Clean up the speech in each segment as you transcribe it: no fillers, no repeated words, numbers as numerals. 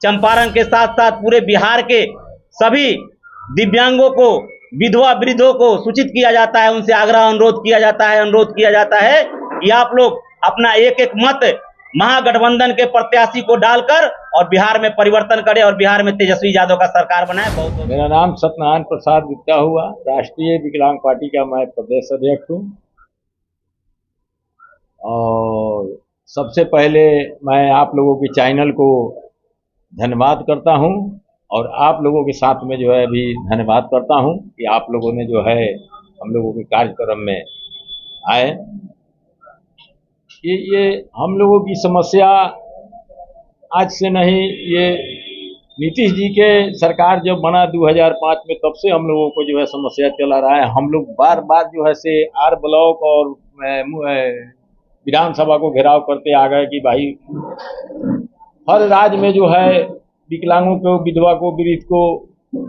चंपारण के साथ साथ पूरे बिहार के सभी दिव्यांगों को, विधवा वृद्धों को सूचित किया जाता है, उनसे आग्रह अनुरोध किया जाता है कि आप लोग अपना एक एक मत महागठबंधन के प्रत्याशी को डालकर और बिहार में परिवर्तन करें और बिहार में तेजस्वी यादव का सरकार बनाए। बहुत मेरा नाम सत्यनारायण प्रसाद गुप्ता हुआ, राष्ट्रीय विकलांग पार्टी का मैं प्रदेश अध्यक्ष हूँ। और सबसे पहले मैं आप लोगों के चैनल को धन्यवाद करता हूँ और आप लोगों के साथ में जो है अभी धन्यवाद करता हूँ कि आप लोगों ने जो है हम लोगों के कार्यक्रम में आए। ये हम लोगों की समस्या आज से नहीं, ये नीतीश जी के सरकार जब बना 2005 में, तब से हम लोगों को जो है समस्या चला रहा है। हम लोग बार बार जो है से आर ब्लॉक और विधानसभा को घेराव करते आ गए कि भाई हर राज्य में जो है विकलांगों को, विधवा को, वृद्ध को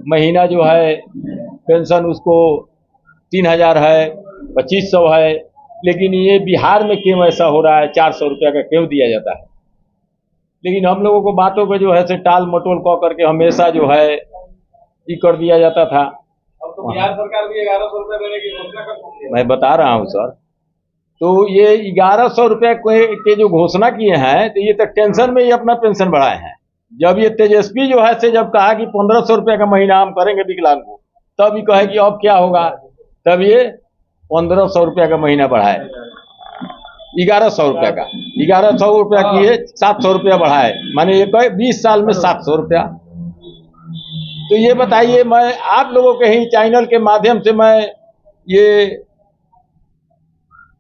महीना जो है पेंशन उसको 3000 है, 2500 है, लेकिन ये बिहार में क्यों ऐसा हो रहा है, 400 रुपया का क्यों दिया जाता है। लेकिन हम लोगों को बातों पे जो है से टाल मटोल कह करके हमेशा जो है ये कर दिया जाता था। अब तो बिहार सरकार भी 1100 रुपये देने की घोषणा कर सकती है। मैं बता रहा हूँ सर, तो ये 1100 रुपये के जो घोषणा किए हैं, तो ये तो टेंशन में ही अपना पेंशन बढ़ाए हैं। जब ये तेजस्वी जो है से जब कहा कि 1500 रुपये का महीना हम करेंगे विकलांग को, तब ये कहे कि अब क्या होगा, तब ये 1500 रुपये का महीना बढ़ाए, 1100 रुपये का, 1100 रुपया किए 700 रुपया बढ़ाए, माने ये 20 साल में 700 रुपया। तो ये बताइए, मैं आप लोगों के ही चैनल के माध्यम से मैं ये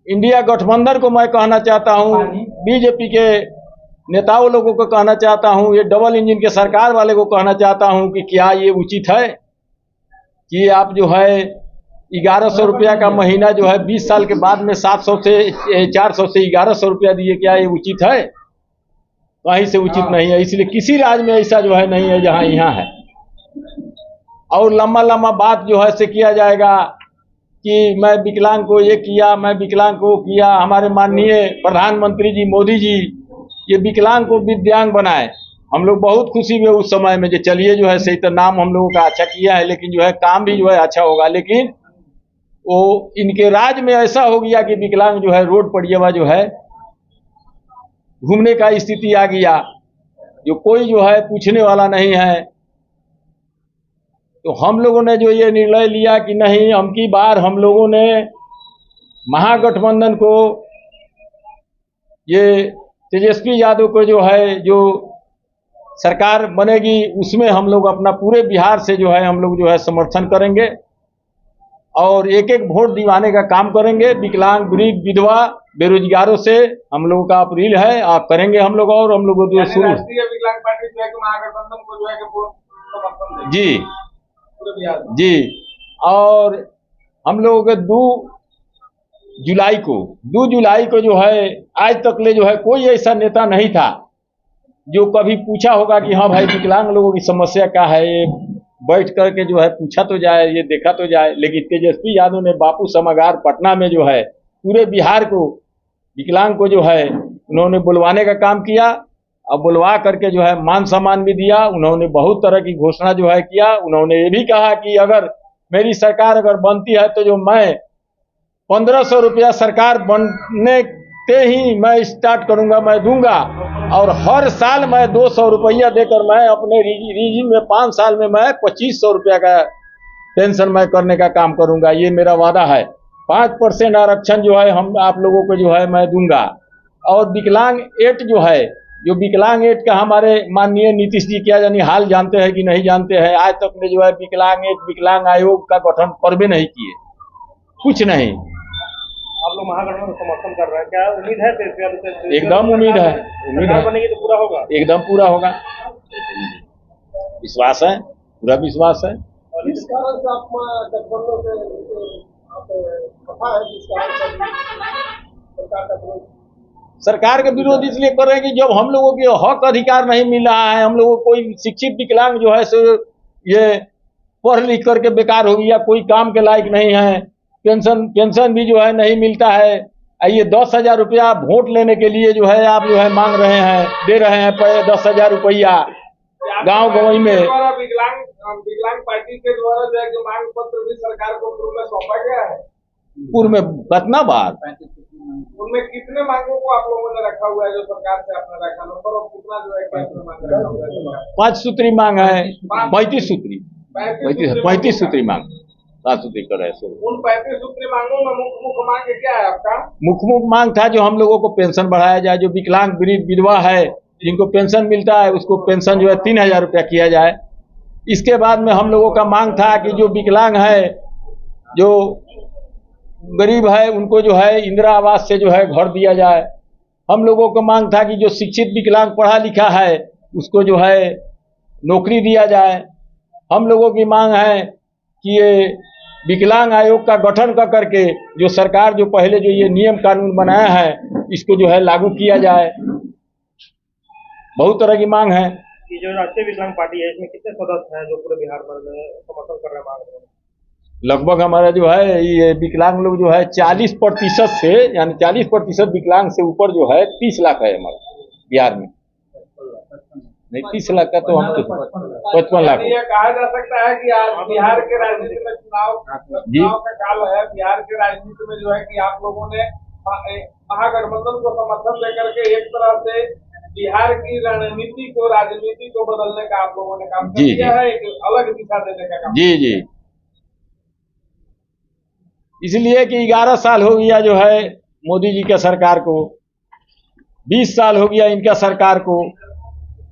इंडिया गठबंधन को मैं कहना चाहता हूँ, बीजेपी के नेताओं लोगों को कहना चाहता हूँ, ये डबल इंजन के सरकार वाले को कहना चाहता हूँ कि क्या ये उचित है कि आप जो है 1100 रुपया का महीना जो है 20 साल के बाद में 400 से 1100 रुपया दिए, क्या ये उचित है? कहीं से उचित नहीं है। इसलिए किसी राज्य में ऐसा जो है नहीं है जहां यहाँ है। और लंबा लंबा बात जो है से किया जाएगा कि मैं विकलांग को ये किया, मैं विकलांग को किया। हमारे माननीय प्रधानमंत्री जी मोदी जी ये विकलांग को दिव्यांग बनाए, हम लोग बहुत खुशी हुए उस समय में। जो चलिए जो है सही तो नाम हम लोगों का अच्छा किया है, लेकिन जो है काम भी जो है अच्छा होगा। लेकिन वो इनके राज में ऐसा हो गया कि विकलांग जो है रोड पर जो है घूमने का स्थिति आ गया, जो कोई जो है पूछने वाला नहीं है। तो हम लोगों ने जो ये निर्णय लिया कि नहीं, हम की बार हम लोगों ने महागठबंधन को, ये तेजस्वी यादव को जो है जो सरकार बनेगी उसमें हम लोग अपना पूरे बिहार से जो है हम लोग जो है समर्थन करेंगे और एक एक वोट दिवाने का काम करेंगे। विकलांग, वृद्ध, विधवा, बेरोजगारों से हम लोगों का अपील है, आप करेंगे हम लोग। और हम लोगों जो शुरू राष्ट्रीय विकलांग पार्टी जो है कि महागठबंधन को जो है कि जी पूरे बिहार जी। और हम लोगों के 2 जुलाई को जो है आज तक ले जो है कोई ऐसा नेता नहीं था जो कभी पूछा होगा कि हाँ भाई विकलांग लोगों की समस्या क्या है, ये बैठ करके जो है पूछा तो जाए, ये देखा तो जाए। लेकिन तेजस्वी यादव ने बापू समागार पटना में जो है पूरे बिहार को, विकलांग को जो है उन्होंने बुलवाने का काम किया और बुलवा करके जो है मान सम्मान भी दिया। उन्होंने बहुत तरह की घोषणा जो है किया। उन्होंने ये भी कहा कि अगर मेरी सरकार अगर बनती है तो जो मैं 1500 रुपया सरकार बनने ते ही मैं स्टार्ट करूंगा, मैं दूंगा। और हर साल मैं 200 रुपया देकर मैं अपने रीजन में 5 साल में मैं 2500 रुपया का पेंशन मैं करने का काम करूंगा। ये मेरा वादा है। 5% आरक्षण जो है हम आप लोगों को जो है मैं दूंगा। और विकलांग एट जो है, जो विकलांग एट का हमारे माननीय नीतीश जी क्या जानी हाल जानते हैं कि नहीं जानते हैं, आज तक ने जो है विकलांग एट, विकलांग आयोग का गठन करवे नहीं किए, कुछ नहीं। आप लोग महागठबंधन को समर्थन कर रहे हैं, क्या उम्मीद है? एकदम उम्मीद है, बनेगी तो पूरा होगा, एकदम पूरा होगा, विश्वास है, पूरा विश्वास है। और इस कारण से आप गठबंधन से सरकार के विरोध इसलिए कर रहे हैं कि जब हम लोगों के हक अधिकार नहीं मिल रहा है, हम लोगों को कोई शिक्षित विकलांग जो है सो ये पढ़ लिख करके बेकार हो गया, कोई काम के लायक नहीं है, पेंशन भी जो है नहीं मिलता है। ये 10,000 रुपया वोट लेने के लिए जो है आप जो है मांग रहे हैं, दे रहे हैं 10,000 रुपया। गांव गंवई में द्वारा विकलांग पार्टी के द्वारा जो है कि मांग पत्र भी सरकार को पूर्व में सौंपा गया है। पूर्व में कितना बार उनमें कितने मांगों को आप लोगों ने रखा हुआ है जो सरकार से आपने रखा नंबर और कितना जो है कि मांग रखा हुआ है सरकार? 5 सूत्री मांग है, 35 सूत्री 35 सूत्री मांग 7 सूत्री कर रहे हैं। उन 35 सूत्री मांगों में मुख्य मांग क्या है आपका? मुख्य मांग था जो हम लोगों को पेंशन बढ़ाया जाए, जो विकलांग वृद्ध विधवा है जिनको पेंशन मिलता है उसको पेंशन जो है 3,000 रुपया किया जाए। इसके बाद में हम लोगों का मांग था कि जो विकलांग है, जो गरीब है, उनको जो है इंदिरा आवास से जो है घर दिया जाए। हम लोगों को मांग था कि जो शिक्षित विकलांग पढ़ा लिखा है उसको जो है नौकरी दिया जाए। हम लोगों की मांग है कि ये विकलांग आयोग का गठन कर करके जो सरकार जो पहले जो ये नियम कानून बनाया है इसको जो है लागू किया जाए। बहुत तरह की मांग है। ये जो राष्ट्रीय विकलांग पार्टी है इसमें कितने सदस्य हैं जो पूरे बिहार भर में समर्थन कर रहे हैं मांग रहे हैं? लगभग हमारा जो है ये विकलांग लोग जो है 40% से, यानी 40% विकलांग से ऊपर जो है 30 लाख है हमारा बिहार में। नहीं 30 लाख का तो हम 55 लाख। यह कहा जा सकता है कि आज बिहार के राजनीति में चुनाव का काल है। बिहार के राजनीति में जो है कि आप लोगों ने महागठबंधन को समर्थन देकर के एक तरह से बिहार की रणनीति को, राजनीति को बदलने का आप लोगों ने काम किया है, एक अलग दिशा देने का काम। जी इसलिए कि 11 साल हो गया जो है मोदी जी के सरकार को, 20 साल हो गया इनका सरकार को।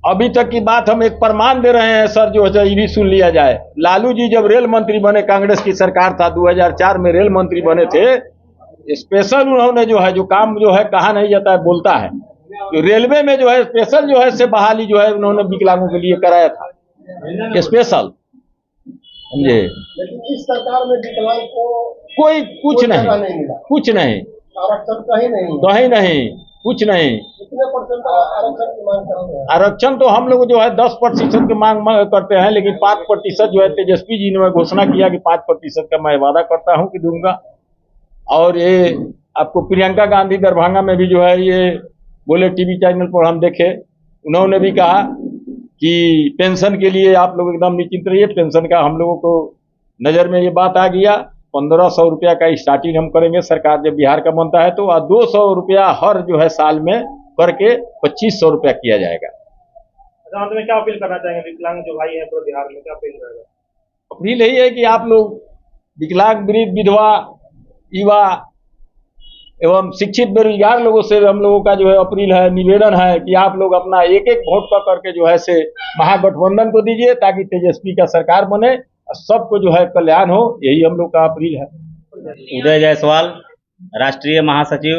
अभी तक की बात हम एक प्रमाण दे रहे हैं सर, जो है ये भी सुन लिया जाए। लालू जी जब रेल मंत्री बने, कांग्रेस की सरकार था, 2004 में रेल मंत्री बने थे, स्पेशल उन्होंने जो है जो काम जो है कहा नहीं जाता है बोलता है, तो रेलवे में जो है स्पेशल जो है से बहाली जो है उन्होंने विकलांगों के लिए कराया था स्पेशल। समझे? लेकिन इस सरकार में विकलांग को कोई कुछ नहीं, कुछ नहीं, आरक्षण कहीं नहीं, कुछ नहीं। कितने परसेंट आरक्षण की मांग करते हैं? आरक्षण तो हम लोग जो है 10% की मांग करते हैं, लेकिन 5% जो है तेजस्वी जी ने घोषणा किया कि 5% का मैं वादा करता हूं कि दूंगा। और ये आपको प्रियंका गांधी दरभंगा में भी जो है ये बोले, टीवी चैनल पर हम देखे, उन्होंने भी कहा कि पेंशन के लिए आप लोग एकदम निश्चिंत रहिए। पेंशन का हम लोगों को नज़र में ये बात आ गया, 1500 रुपया का स्टार्टिंग हम करेंगे सरकार जब बिहार का बनता है तो, 200 रुपया हर जो है साल में करके 2500 रुपया किया जाएगा। अंत में क्या अपील करना चाहेंगे विकलांग जो भाई है पूरे बिहार में, क्या अपील रहेगा? अपील यही है कि आप लोग विकलांग वृद्ध विधवा युवा एवं शिक्षित बेरोजगार लोगों से हम लोगों का जो है अपील है, निवेदन है कि आप लोग अपना एक वोट का करके जो है से महागठबंधन को दीजिए ताकि तेजस्वी का सरकार बने और सबको जो है कल्याण हो। यही हम लोग का अपील है। उदय जायसवाल, राष्ट्रीय महासचिव,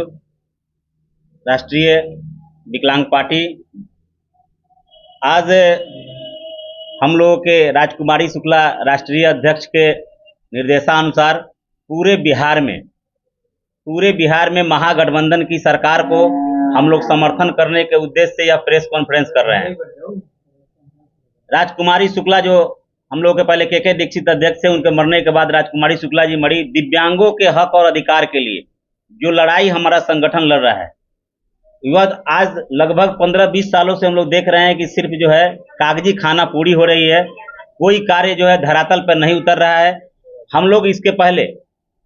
राष्ट्रीय विकलांग पार्टी। आज हम लोगों के राजकुमारी शुक्ला राष्ट्रीय अध्यक्ष के निर्देशानुसार पूरे बिहार में महागठबंधन की सरकार को हम लोग समर्थन करने के उद्देश्य से यह प्रेस कॉन्फ्रेंस कर रहे हैं। राजकुमारी शुक्ला जो हम लोग के पहले के दीक्षित अध्यक्ष थे, उनके मरने के बाद राजकुमारी शुक्ला जी मरी। दिव्यांगों के हक और अधिकार के लिए जो लड़ाई हमारा संगठन लड़ रहा है, वह आज लगभग 15-20 सालों से हम लोग देख रहे हैं कि सिर्फ जो है कागजी खाना पूरी हो रही है, कोई कार्य जो है धरातल पर नहीं उतर रहा है। हम लोग इसके पहले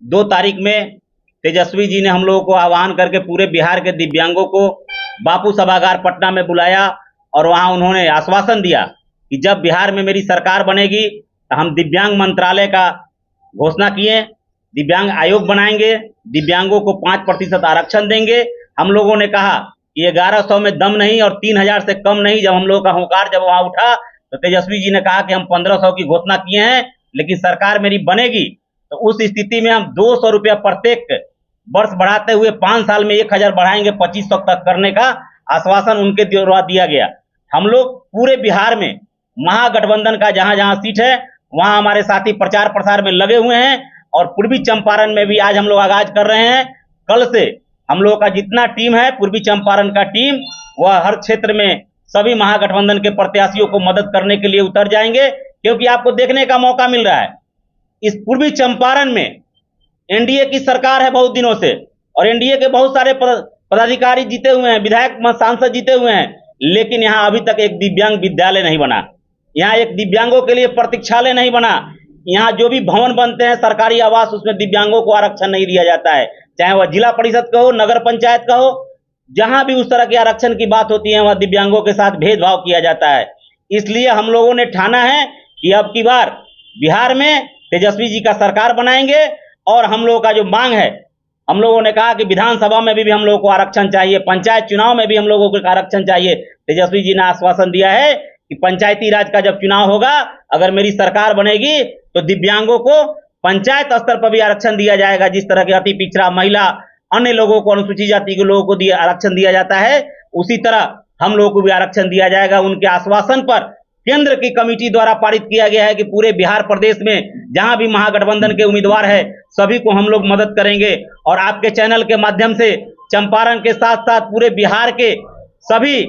2 तारीख में तेजस्वी जी ने हम लोगों को आह्वान करके पूरे बिहार के दिव्यांगों को बापू सभागार पटना में बुलाया और वहां उन्होंने आश्वासन दिया कि जब बिहार में मेरी सरकार बनेगी तो हम दिव्यांग मंत्रालय का घोषणा किए, दिव्यांग आयोग बनाएंगे, दिव्यांगों को 5% आरक्षण देंगे। हम लोगों ने कहा कि 1100 में दम नहीं और 3000 से कम नहीं। जब हम लोगों का हुंकार जब वहां उठा तो तेजस्वी जी ने कहा कि हम 1500 की घोषणा किए हैं, लेकिन सरकार मेरी बनेगी तो उस स्थिति में हम 200 रुपया प्रत्येक वर्ष बढ़ाते हुए 5 साल में 1000 बढ़ाएंगे, 2500 तक करने का आश्वासन उनके द्वारा दिया गया। हम लोग पूरे बिहार में महागठबंधन का जहां जहां सीट है वहां हमारे साथी प्रचार प्रसार में लगे हुए हैं और पूर्वी चंपारण में भी आज हम लोग आगाज कर रहे हैं। कल से हम लोगों का जितना टीम है पूर्वी चंपारण का टीम, वह हर क्षेत्र में सभी महागठबंधन के प्रत्याशियों को मदद करने के लिए उतर जाएंगे, क्योंकि आपको देखने का मौका मिल रहा है इस पूर्वी चंपारण में एनडीए की सरकार है बहुत दिनों से और एनडीए के बहुत सारे पदाधिकारी जीते हुए हैं, विधायक सांसद जीते हुए हैं, लेकिन यहाँ अभी तक एक दिव्यांग विद्यालय नहीं बना। यहाँ एक दिव्यांगों के लिए प्रतीक्षालय नहीं बना। यहाँ जो भी भवन बनते हैं सरकारी आवास, उसमें दिव्यांगों को आरक्षण नहीं दिया जाता है, चाहे वह जिला परिषद का हो, नगर पंचायत का हो। जहां भी उस तरह के आरक्षण की बात होती है, वह दिव्यांगों के साथ भेदभाव किया जाता है। इसलिए हम लोगों ने ठाना है कि अब की बार बिहार में तेजस्वी जी का सरकार बनाएंगे। और हम लोगों का जो मांग है, हम लोगों ने कहा कि विधानसभा में भी हम लोगों को आरक्षण चाहिए, पंचायत चुनाव में भी हम लोगों को आरक्षण चाहिए। तेजस्वी जी ने आश्वासन दिया है कि पंचायती राज का जब चुनाव होगा, अगर मेरी सरकार बनेगी तो दिव्यांगों को पंचायत स्तर पर भी आरक्षण दिया जाएगा। जिस तरह के अति पिछड़ा, महिला, अन्य लोगों को, अनुसूचित जाति के लोगों को आरक्षण दिया जाता है, उसी तरह हम लोगों को भी आरक्षण दिया जाएगा। उनके आश्वासन पर केंद्र की कमेटी द्वारा पारित किया गया है कि पूरे बिहार प्रदेश में जहां भी महागठबंधन के उम्मीदवार है, सभी को हम लोग मदद करेंगे। और आपके चैनल के माध्यम से चंपारण के साथ साथ पूरे बिहार के सभी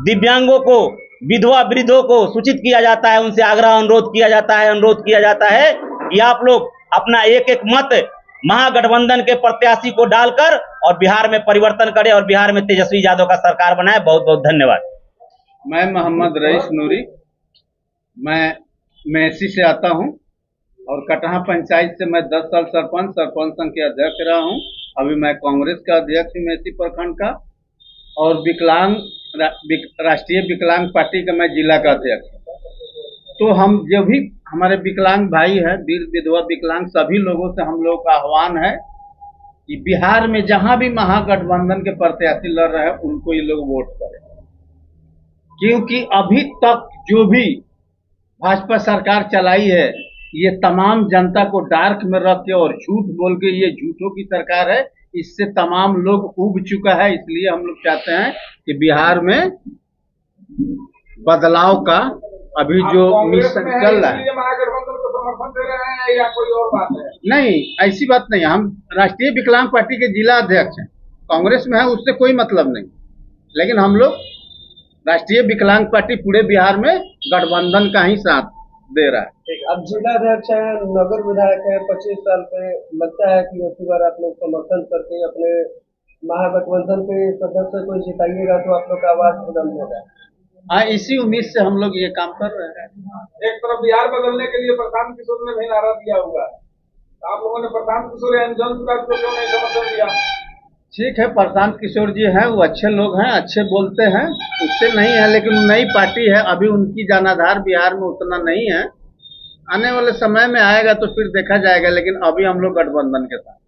दिव्यांगों को, विधवा वृद्धों को सूचित किया जाता है, उनसे अनुरोध किया जाता है कि आप लोग अपना एक एक मत महागठबंधन के प्रत्याशी को डालकर और बिहार में परिवर्तन करें और बिहार में तेजस्वी यादव का सरकार बनाए। बहुत बहुत धन्यवाद। मैं मोहम्मद रईस नूरी, मैं मेसी से आता हूं और कटहा पंचायत से मैं 10 साल सरपंच संघ के अध्यक्ष रहा हूं। अभी मैं कांग्रेस का अध्यक्ष हूं मेसी प्रखंड का, और राष्ट्रीय विकलांग पार्टी का मैं जिला का अध्यक्ष हूं। तो हम जो भी हमारे विकलांग भाई है, वीर विधवा विकलांग, सभी लोगों से हम लोगों का आह्वान है कि बिहार में जहां भी महागठबंधन के प्रत्याशी लड़ रहे हैं, उनको ये लोग वोट करें। क्योंकि अभी तक जो भी भाजपा सरकार चलाई है, ये तमाम जनता को डार्क में रख के और झूठ बोल के, ये झूठों की सरकार है। इससे तमाम लोग उब चुका है। इसलिए हम लोग चाहते हैं कि बिहार में बदलाव का अभी जो मिशन चल रहा है, महागठबंधन को समर्थन दे रहे हैं या कोई और बात है? नहीं, ऐसी बात नहीं। हम राष्ट्रीय विकलांग पार्टी के जिला अध्यक्ष हैं, कांग्रेस में है उससे कोई मतलब नहीं, लेकिन हम लोग राष्ट्रीय विकलांग पार्टी पूरे बिहार में गठबंधन का ही साथ दे रहा है। अब जिला अध्यक्ष है, नगर विधायक है, 25 साल पे, लगता है कि इसी बार आप लोग समर्थन करके अपने महागठबंधन के सदस्य को जिताइएगा तो आप लोग का आवाज बुलंद होगा। हाँ, इसी उम्मीद से हम लोग ये काम कर रहे हैं। एक तरफ बिहार बदलने के लिए प्रशांत किशोर ने भी नारा दिया हुआ है, आप लोगों ने प्रशांत किशोर या जन को क्यों नहीं समर्थन दिया? ठीक है, प्रशांत किशोर जी हैं, वो अच्छे लोग हैं, अच्छे बोलते हैं, उससे नहीं है, लेकिन नई पार्टी है, अभी उनकी जनाधार बिहार में उतना नहीं है। आने वाले समय में आएगा तो फिर देखा जाएगा, लेकिन अभी हम लोग गठबंधन के साथ